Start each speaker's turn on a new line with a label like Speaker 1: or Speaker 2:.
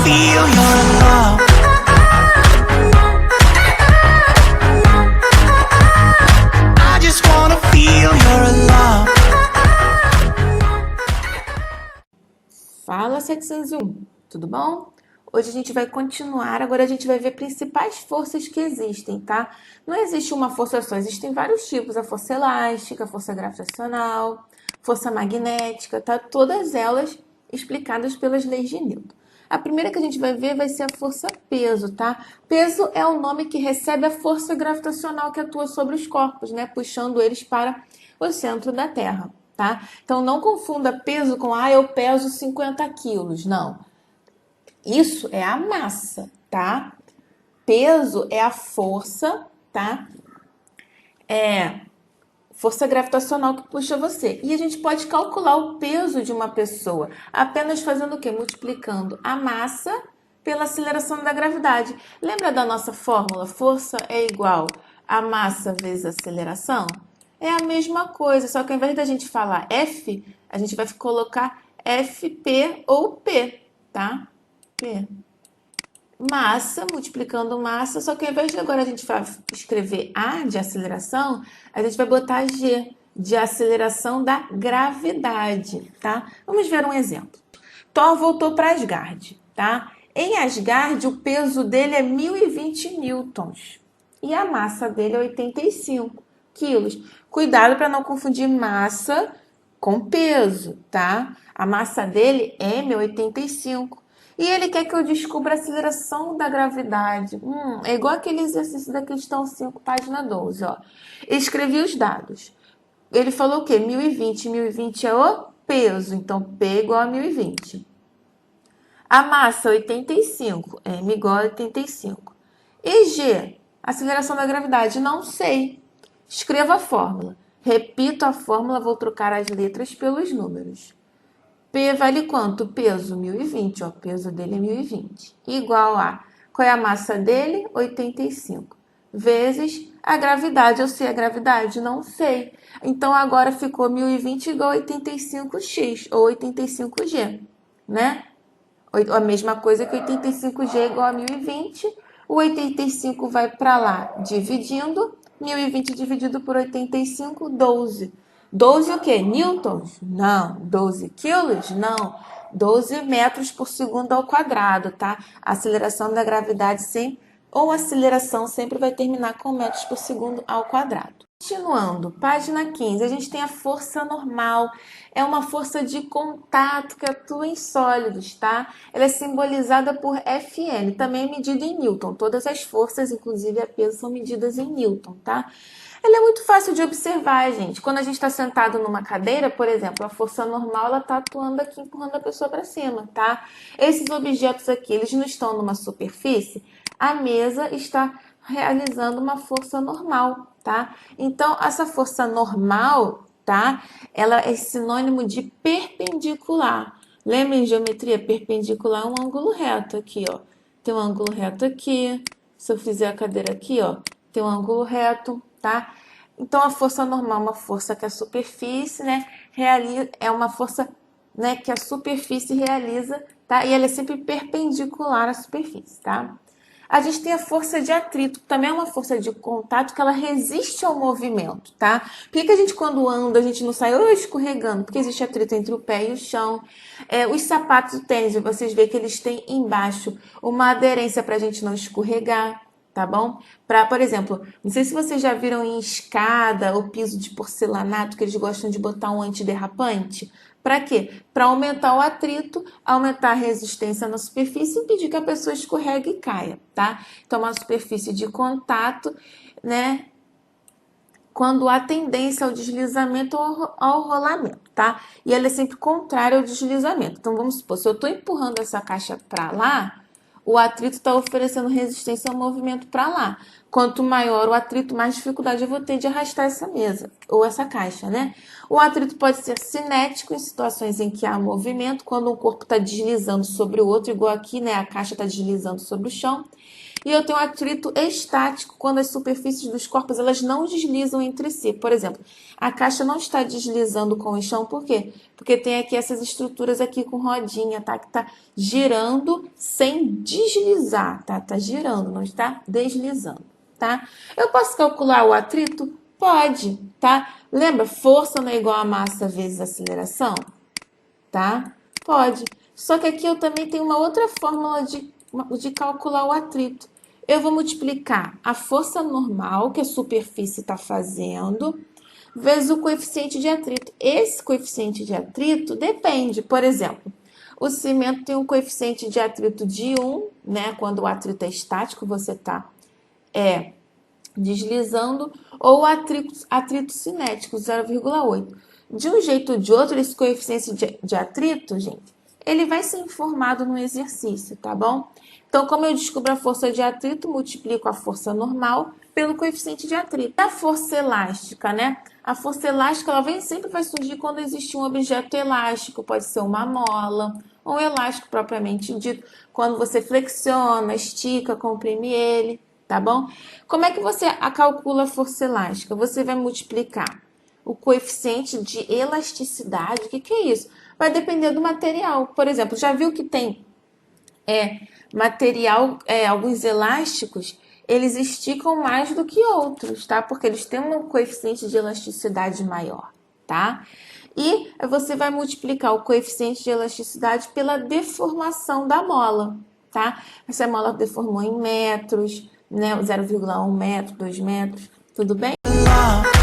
Speaker 1: feel your love. I just wanna feel your love.
Speaker 2: Fala 701, tudo bom? Hoje a gente vai continuar, agora a gente vai ver principais forças que existem, tá? Não existe uma força só, existem vários tipos, a força elástica, a força gravitacional, força magnética, tá? Todas elas explicadas pelas leis de Newton. A primeira que a gente vai ver vai ser a força peso, tá? Peso é o nome que recebe a força gravitacional que atua sobre os corpos, né? Puxando eles para o centro da Terra, tá? Então não confunda peso com, eu peso 50 quilos, não. Isso é a massa, tá? Peso é a força, tá? É força gravitacional que puxa você. E a gente pode calcular o peso de uma pessoa apenas fazendo o quê? Multiplicando a massa pela aceleração da gravidade. Lembra da nossa fórmula? Força é igual a massa vezes a aceleração? É a mesma coisa, só que ao invés da gente falar F, a gente vai colocar FP ou P, tá? P. Massa, multiplicando massa, só que ao invés de agora a gente vai escrever A de aceleração, a gente vai botar G de aceleração da gravidade, tá? Vamos ver um exemplo. Thor voltou para Asgard, tá? Em Asgard, o peso dele é 1020 newtons e a massa dele é 85 quilos. Cuidado para não confundir massa com peso, tá? A massa dele é 85. E ele quer que eu descubra a aceleração da gravidade. É igual aquele exercício da questão 5, página 12, ó. Escrevi os dados. Ele falou o quê? 1020. 1020 é o peso, então P igual a 1020. A massa, 85. M igual a 85. E G, aceleração da gravidade, não sei. Escreva a fórmula. Repito a fórmula, vou trocar as letras pelos números. P vale quanto? Peso, 1020, ó, o peso dele é 1020. Igual a, qual é a massa dele? 85. Vezes a gravidade, eu sei a gravidade? Não sei. Então, agora ficou 1020 igual a 85x, ou 85g, né? A mesma coisa que 85g igual a 1020. O 85 vai para lá, dividindo. 1020 dividido por 85, 12. 12 o quê? Newtons? Não. 12 quilos? Não. 12 metros por segundo ao quadrado, tá? A aceleração da gravidade ou aceleração sempre vai terminar com metros por segundo ao quadrado. Continuando, página 15, a gente tem a força normal. É uma força de contato que atua em sólidos, tá? Ela é simbolizada por Fn, também é medida em Newton. Todas as forças, inclusive a peso, são medidas em Newton, tá? Ela é muito fácil de observar, gente. Quando a gente está sentado numa cadeira, por exemplo, a força normal ela está atuando aqui, empurrando a pessoa para cima, tá? Esses objetos aqui, eles não estão numa superfície, a mesa está realizando uma força normal, tá? Então, essa força normal, tá? Ela é sinônimo de perpendicular. Lembra em geometria? Perpendicular é um ângulo reto aqui, ó. Tem um ângulo reto aqui. Se eu fizer a cadeira aqui, ó, tem um ângulo reto, tá? Então, a força normal é uma força que a superfície, né, é uma força, né, que a superfície realiza, tá? E ela é sempre perpendicular à superfície, tá? A gente tem a força de atrito, que também é uma força de contato que ela resiste ao movimento, tá? Por que a gente, quando anda, a gente não sai escorregando? Porque existe atrito entre o pé e o chão. Os sapatos do tênis, vocês veem que eles têm embaixo uma aderência para a gente não escorregar, tá bom? Por exemplo, não sei se vocês já viram em escada ou piso de porcelanato que eles gostam de botar um antiderrapante. Para quê? Para aumentar o atrito, aumentar a resistência na superfície e impedir que a pessoa escorregue e caia, tá? Então, uma superfície de contato, né? Quando há tendência ao deslizamento ou ao rolamento, tá? E ela é sempre contrária ao deslizamento. Então, vamos supor, se eu estou empurrando essa caixa para lá, o atrito está oferecendo resistência ao movimento para lá. Quanto maior o atrito, mais dificuldade eu vou ter de arrastar essa mesa ou essa caixa, né? O atrito pode ser cinético em situações em que há movimento, quando um corpo está deslizando sobre o outro, igual aqui, né? A caixa está deslizando sobre o chão. E eu tenho atrito estático, quando as superfícies dos corpos elas não deslizam entre si. Por exemplo, a caixa não está deslizando com o chão, por quê? Porque tem aqui essas estruturas aqui com rodinha, tá? Que tá girando sem deslizar, tá? Tá girando, não está deslizando, tá? Eu posso calcular o atrito? Pode, tá? Lembra, força não é igual a massa vezes aceleração? Tá? Pode. Só que aqui eu também tenho uma outra fórmula de calcular o atrito. Eu vou multiplicar a força normal que a superfície está fazendo vezes o coeficiente de atrito. Esse coeficiente de atrito depende. Por exemplo, o cimento tem um coeficiente de atrito de 1, né? Quando o atrito é estático, você está deslizando, ou atrito cinético, 0,8. De um jeito ou de outro, esse coeficiente de atrito, gente, ele vai ser informado no exercício, tá bom? Então, como eu descubro a força de atrito, multiplico a força normal pelo coeficiente de atrito. A força elástica, né? A força elástica, ela sempre vai surgir quando existe um objeto elástico, pode ser uma mola, ou um elástico propriamente dito, quando você flexiona, estica, comprime ele, tá bom? Como é que você calcula a força elástica? Você vai multiplicar o coeficiente de elasticidade. O que é isso? Vai depender do material. Por exemplo, já viu que tem material, alguns elásticos, eles esticam mais do que outros, tá? Porque eles têm um coeficiente de elasticidade maior, tá? E você vai multiplicar o coeficiente de elasticidade pela deformação da mola, tá? Essa mola deformou em metros, né? 0,1 metro, 2 metros, tudo bem?
Speaker 1: love.